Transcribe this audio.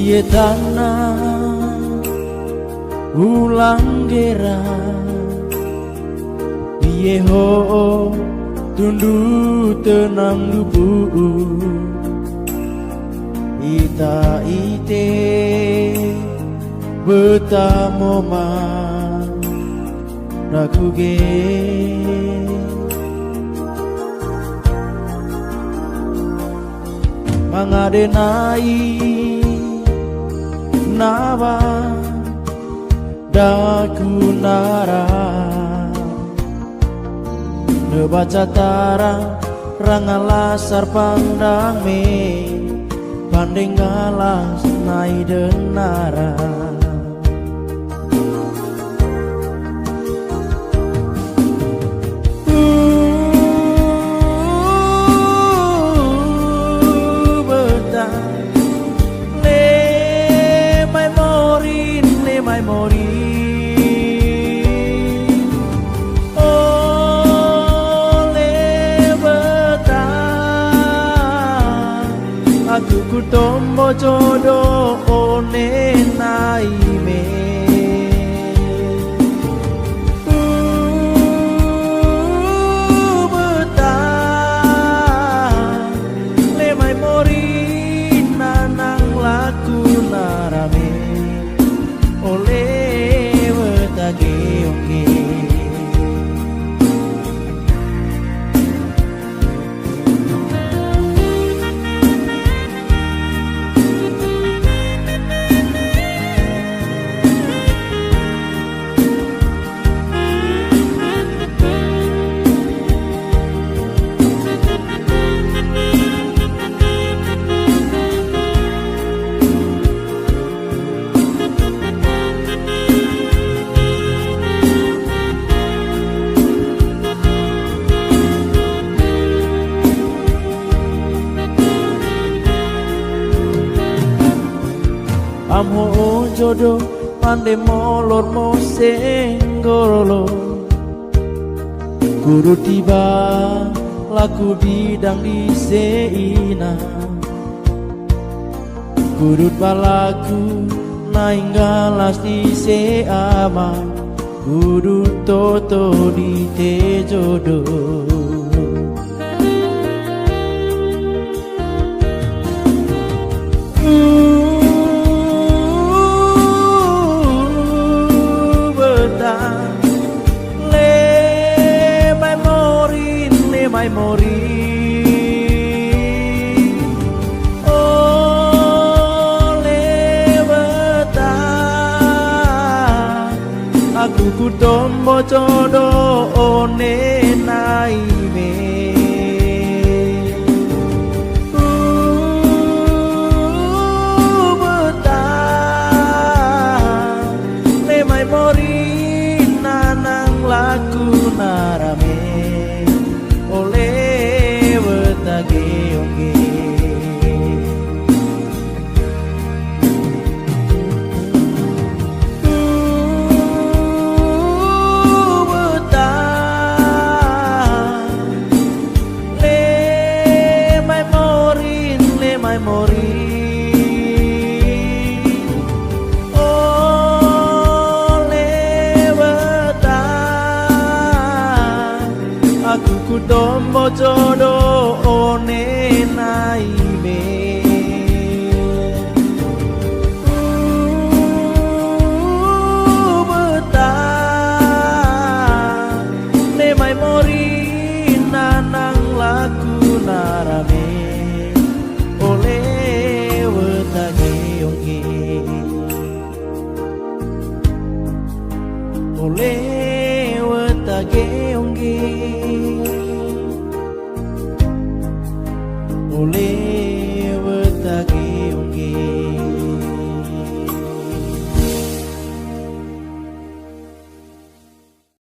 Piye tanah ulang gera, piye ho tundu tenang lubu, ita ite betamoma rakuge. Mangadenai nawa daku nara nebaca tara rangalasar pandang me pandeng ngalas nai denara. Aku tombo jodoh one naime, betah lemai mori nanang laku narame oleh betage oke. Amo jodoh pande molor mo senggolo, guru tiba laku bidang di seina, guru balaku nainggalas di seama, guru toto di te jodoh. Mai mori oleh betah aku kutombo jodoh one naime, betah lemai mori nanang laku narame oleh betage oke. Betah lemai mori oleh betah aku kutombo jodoh one naime, betah lemai mori nanang laku narame oleh betage oke, oleh betage oke. Oleh